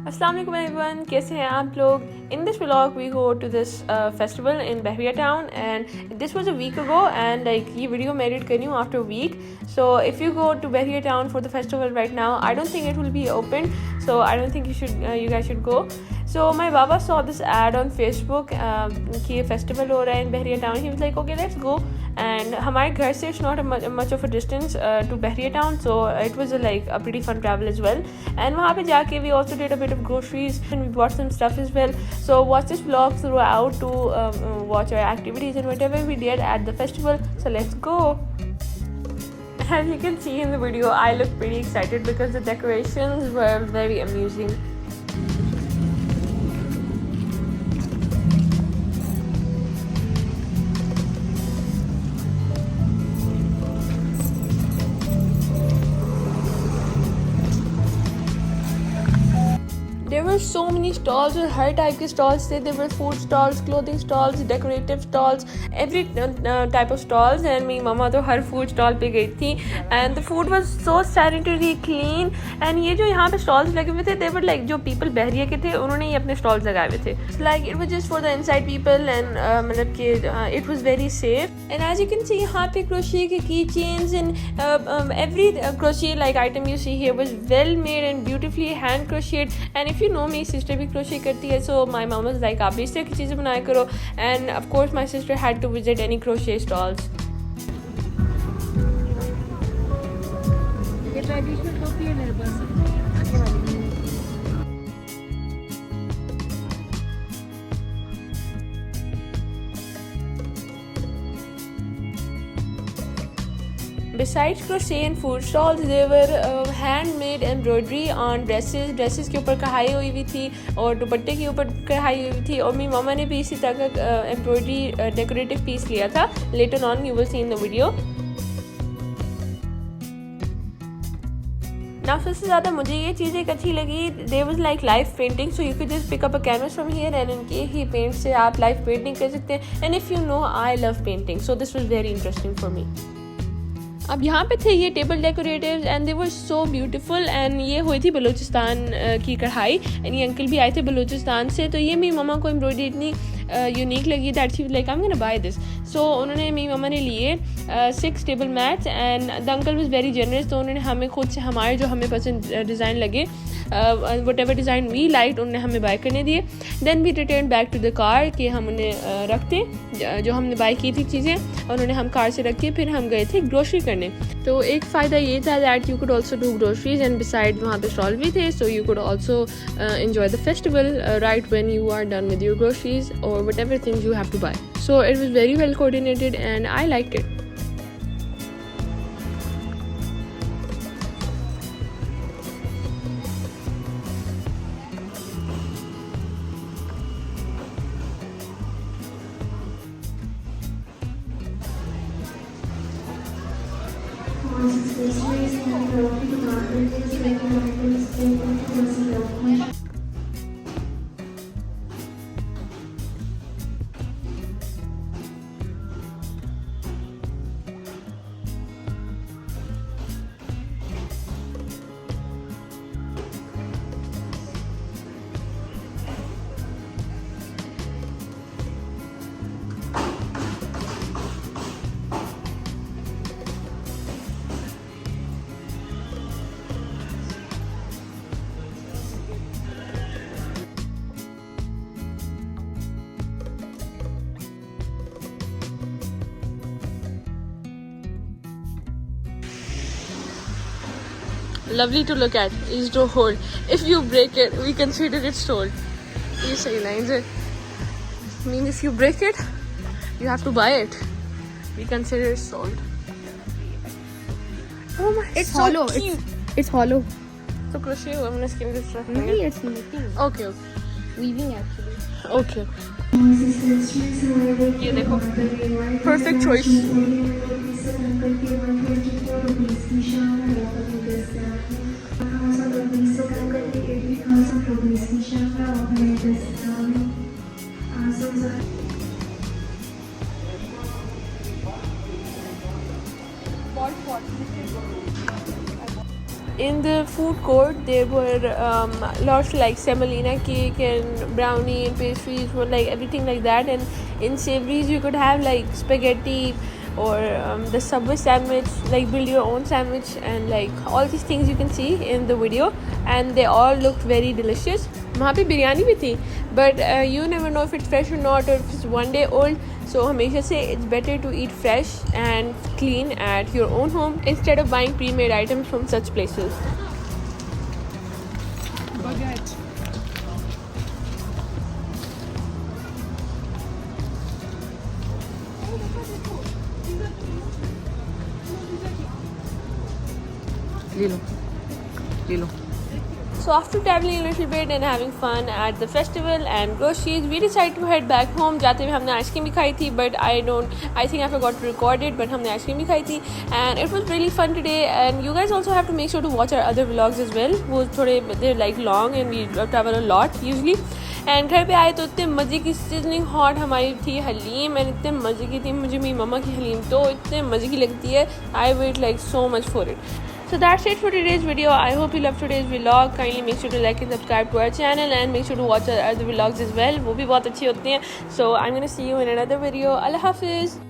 अस्सलाम वालेकुम एवरीवन, कैसे हैं आप लोग? In this vlog we go to this festival in Bahriya town and this was a week ago and like ये video मैं edit कर रही हूँ after a week. So if you go to Bahriya town for the festival right now, I don't think it will be open. So I don't think you guys should go. So my baba saw this ad on Facebook कि ये festival हो रहा है in Bahriya town. He was like, okay, let's go. And हमारे घर से it's not much of a distance to Bahriya town, so it was like a pretty fun travel as well. And वहाँ पे जाके we also did a bit of groceries and we bought some stuff as well. So watch this vlog throughout to watch our activities and whatever we did at the festival. So let's go. As you can see in the video, I look pretty excited because the decorations were very amusing. There were so many stalls और हर type के stalls थे. There were food stalls, clothing stalls, decorative stalls, every type of stalls. And मेरी मम्मा तो हर food stall पे गई थी. And the food was so sanitary, clean. And ये जो यहाँ पे stalls लगे हुए थे, they were like जो people बहरिया के थे, उन्होंने ही अपने stalls लगाए हुए थे. Like it was just for the inside people and मतलब कि it was very safe. And as you can see, यहाँ पे crochet के keychains and every crochet like item you see here was well made and beautifully hand crocheted. And if you know मेरी sister भी crochet करती है, so my mom was like आप भी इस तरह की चीज़ें बनाया करो. And of course my sister had to visit any crochet stalls. ये ट्रेडिशनल टोपी है मेरे पास. Besides crochet and food stalls, there were handmade embroidery on dresses. Dresses के ऊपर कढ़ाई हुई हुई थी और दुपट्टे के ऊपर कढ़ाई हुई थी. और मेरी मामा ने भी इसी तरह का एम्ब्रॉयडरी डेकोरेटिव पीस लिया था. Later on you will see in the video. Now सबसे ज़्यादा मुझे ये चीज़ एक अच्छी लगी. There was like live painting, so you could just pick up a canvas from here and इनके ही पेंट से आप live painting कर सकते हैं. And if you know, I love painting, so this was very interesting for me. अब यहाँ पे थे ये table decoratives and they were so beautiful. And ये हुई थी बलूचिस्तान की कढ़ाई. एंड ये अंकल भी आए थे बलूचिस्तान से. तो ये मेरी मम्मा को एम्ब्रॉयडरी इतनी यूनिक लगी that she was like I am gonna buy this. So उन्होंने मेरी मम्मा ने लिए 6 table mats and the uncle was very generous. तो उन्होंने हमें खुद से हमारे जो हमें पसंद डिज़ाइन लगे whatever design we like उन्होंने हमें बाय करने दिए. Then we return back to the car कि हम उन्हें रखते जो हमने बाय की थी चीज़ें. उन्होंने हम कार से रख के फिर हम गए थे ग्रोसरी करने. तो एक फ़ायदा ये था that you could also do groceries and beside वहाँ पे स्टॉल भी थे. So you could also enjoy the festival right when you are done with your groceries or whatever things you have to buy. So it was very well coordinated and I liked it. Lovely to look at, easy to hold. If you break it, we consider it sold. These say lines it. I mean, if you break it, you have to buy it. We consider it sold. Oh my! It's so hollow. Cute. It's hollow. So crochet हुआ मैंने skin के साथ. No, it's knitting. Okay, okay, Weaving actually. okay. ये देखो, perfect choice. in the food court there were lots like semolina cake and brownie and pastries, were like everything like that. And in savories you could have like spaghetti or the Subway sandwich, like build your own sandwich, and like all these things you can see in the video, and they all looked very delicious. वहाँ पे बिरयानी भी थी, but you never know if it's fresh or not, or if it's one day old. So हमेशा से it's better to eat fresh and clean at your own home instead of buying pre-made items from such places. Baguette. ले लो. So after traveling a little bit and having fun at the festival and groceries, we decided to head back home. जाते हुए हमने ice cream भी खाई थी, but I think I forgot to record it, but हमने ice cream भी खाई थी, and it was really fun today. And you guys also have to make sure to watch our other vlogs as well. वो थोड़े they're like long and we travel a lot usually. And घर पे आए तो इतने मज़े की seasoning hot हमारी थी हलीम, एंड इतने मज़े की थी, मुझे मेरी मम्मा की हलीम तो इतने मज़े की लगती है. I wait like so much for it. So that's it for today's video. I hope you loved today's vlog. Kindly make sure to like and subscribe to our channel, and make sure to watch our other vlogs as well. वो भी बहुत अच्छी होती हैं. So I'm gonna see you in another video. Allah Hafiz.